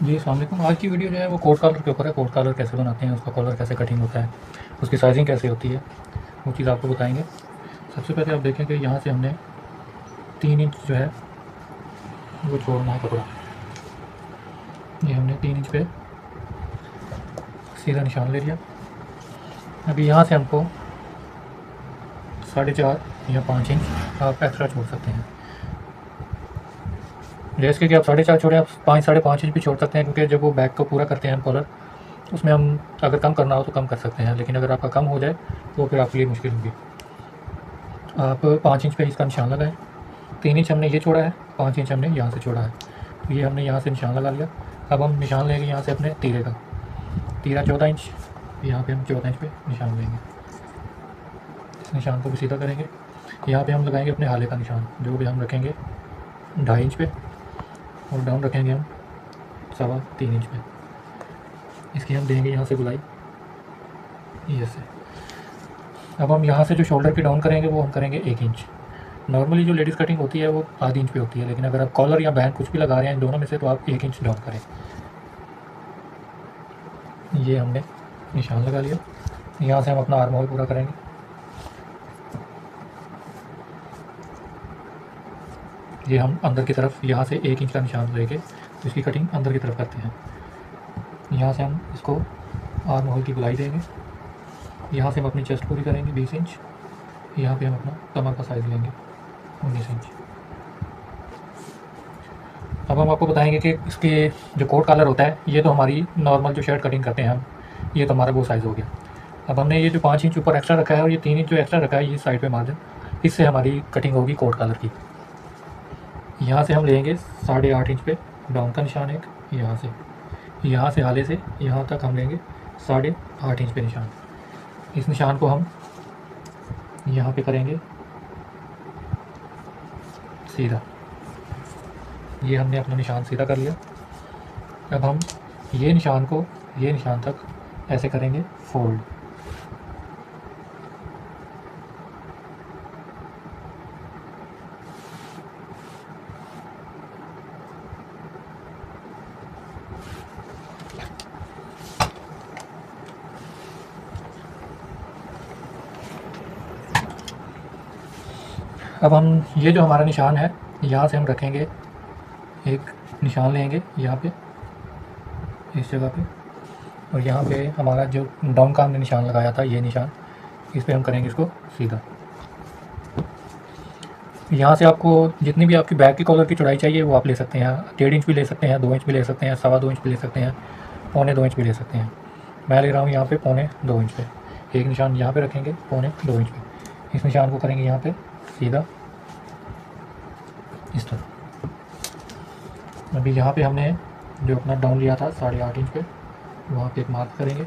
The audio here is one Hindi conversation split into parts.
जी अस्सलाम वालेकुम। आज की वीडियो जो है वो कोट कॉलर के ऊपर है। कोट कॉलर कैसे बनाते हैं, उसका कॉलर कैसे कटिंग होता है, उसकी साइजिंग कैसे होती है, वो चीज़ आपको बताएंगे। सबसे पहले आप देखें कि यहाँ से हमने 3 इंच जो है वो छोड़ना है कपड़ा। ये हमने 3 इंच पे सीधा निशान ले लिया। अभी यहाँ से हमको 4.5 या 5 इंच आप एक्स्ट्रा छोड़ सकते हैं। जैसे कि आप 4.5 छोड़ें, आप 5-5.5 इंच भी छोड़ सकते हैं, क्योंकि जब वो बैक को पूरा करते हैं हम कॉलर, उसमें हम अगर कम करना हो तो कम कर सकते हैं, लेकिन अगर आपका कम हो जाए तो फिर आपके लिए मुश्किल होगी। आप 5 इंच पे इसका निशान लगाएं। 3 इंच हमने ये छोड़ा है, 5 इंच हमने यहाँ से छोड़ा है, तो ये हमने यहाँ से निशान लगा लिया। अब हम निशान लेंगे यहाँ से अपने तीरे का। तीरा 14 इंच, यहाँ पे हम 14 इंच पे निशान लेंगे। इस निशान को भी सीधा करेंगे। यहाँ पे हम लगाएंगे अपने हाले का निशान, जो भी हम रखेंगे 2.5 इंच पे, और डाउन रखेंगे हम 3.25 इंच पे। इसकी हम देंगे यहाँ से गुलाई, ये से। अब हम यहाँ से जो शोल्डर की डाउन करेंगे वो हम करेंगे 1 इंच। नॉर्मली जो लेडीज़ कटिंग होती है वो आधी इंच पे होती है, लेकिन अगर आप कॉलर या बैंड कुछ भी लगा रहे हैं इन दोनों में से, तो आप 1 इंच डाउन करें। ये हमने निशान लगा लिया। यहाँ से हम अपना आर्म होल पूरा करेंगे। ये हम अंदर की तरफ यहाँ से 1 इंच का निशान लेके इसकी कटिंग अंदर की तरफ करते हैं। यहाँ से हम इसको आर्म होल की गुलाई देंगे। यहाँ से हम अपनी चेस्ट पूरी करेंगे 20 इंच। यहाँ पे हम अपना कमर का साइज़ लेंगे 19 इंच। अब हम आपको बताएंगे कि इसके जो कोट कॉलर होता है, ये तो हमारी नॉर्मल जो शर्ट कटिंग करते हैं हम, ये तो हमारा वो साइज़ हो गया। अब हमने ये जो 5 इंच ऊपर एक्स्ट्रा रखा है और ये 3 इंच जो एक्स्ट्रा रखा है ये साइड पे मार्जिन, इससे हमारी कटिंग होगी कोट कॉलर की। यहाँ से हम लेंगे 8.5 इंच पे डाउन का निशान एक, यहाँ से हाले से यहाँ तक हम लेंगे 8.5 इंच पे निशान। इस निशान को हम यहाँ पे करेंगे सीधा। ये हमने अपना निशान सीधा कर लिया। अब हम ये निशान को ये निशान तक ऐसे करेंगे फोल्ड। अब हम ये जो हमारा निशान है, यहाँ से हम रखेंगे एक निशान लेंगे यहाँ पे, इस जगह पे, और यहाँ पे हमारा जो डाउन का हमने निशान लगाया था ये निशान, इस पे हम करेंगे इसको सीधा। यहाँ से आपको जितनी भी आपकी बैक की कॉलर की चौड़ाई चाहिए वो आप ले सकते हैं। 1.5 इंच भी ले सकते हैं, 2 इंच भी ले सकते हैं, 2.25 इंच भी ले सकते हैं, 2.25 इंच भी ले सकते हैं। मैं ले रहा हूँ यहाँ पे 2.25 इंच पे। एक निशान यहाँ पे रखेंगे 2.25 इंच पे। इस निशान को करेंगे यहाँ पे सीधा इस तरह। अभी यहाँ पे हमने जो अपना डाउन लिया था 8.5 इंच पे, वहाँ पे एक मार्क करेंगे।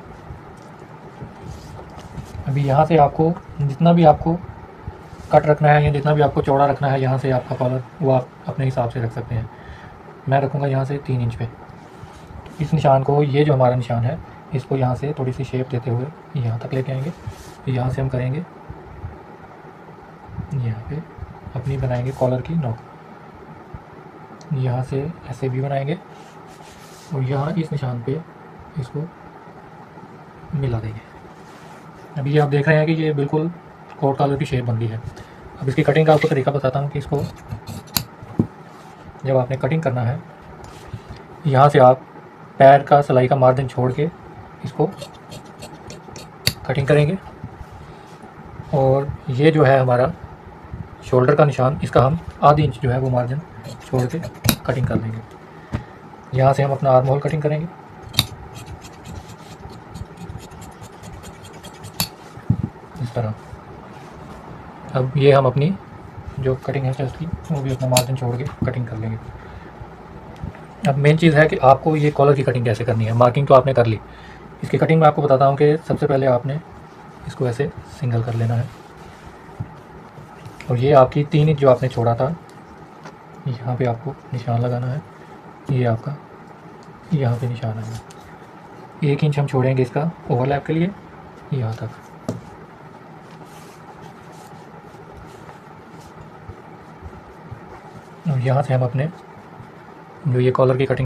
अभी यहाँ से आपको जितना भी आपको कट रखना है या जितना भी आपको चौड़ा रखना है यहाँ से आपका कॉलर, वो आप अपने हिसाब से रख सकते हैं। मैं रखूँगा यहाँ से 3 इंच पे। इस निशान को, ये जो हमारा निशान है, इसको यहाँ से थोड़ी सी शेप देते हुए यहाँ तक लेके आएंगे। यहाँ से हम करेंगे यहाँ पे अपनी बनाएंगे कॉलर की नोक। यहाँ से ऐसे भी बनाएंगे और यहाँ इस निशान पे इसको मिला देंगे। अभी ये आप देख रहे हैं कि ये बिल्कुल कोट कॉलर की शेप बन गई है। अब इसकी कटिंग का आपको तरीका बताता हूँ कि इसको जब आपने कटिंग करना है, यहाँ से आप पैर का सिलाई का मार्जिन छोड़ के इसको कटिंग करेंगे, और ये जो है हमारा शोल्डर का निशान, इसका हम आधी इंच जो है वो मार्जिन छोड़ के कटिंग कर लेंगे। यहाँ से हम अपना आर्म होल कटिंग करेंगे इस तरह। अब ये हम अपनी जो कटिंग है चेस्ट की, वो भी अपना मार्जिन छोड़ के कटिंग कर लेंगे। अब मेन चीज़ है कि आपको ये कॉलर की कटिंग कैसे करनी है। मार्किंग तो आपने कर ली, इसकी कटिंग मैं आपको बताता हूँ कि सबसे पहले आपने इसको ऐसे सिंगल कर लेना है, और ये आपकी 3 इंच जो आपने छोड़ा था, यहाँ पे आपको निशान लगाना है। ये आपका यहाँ पे निशान आएगा। 1 इंच हम छोड़ेंगे इसका ओवरलैप के लिए यहाँ तक। और यहाँ से हम अपने जो ये कॉलर की कटिंग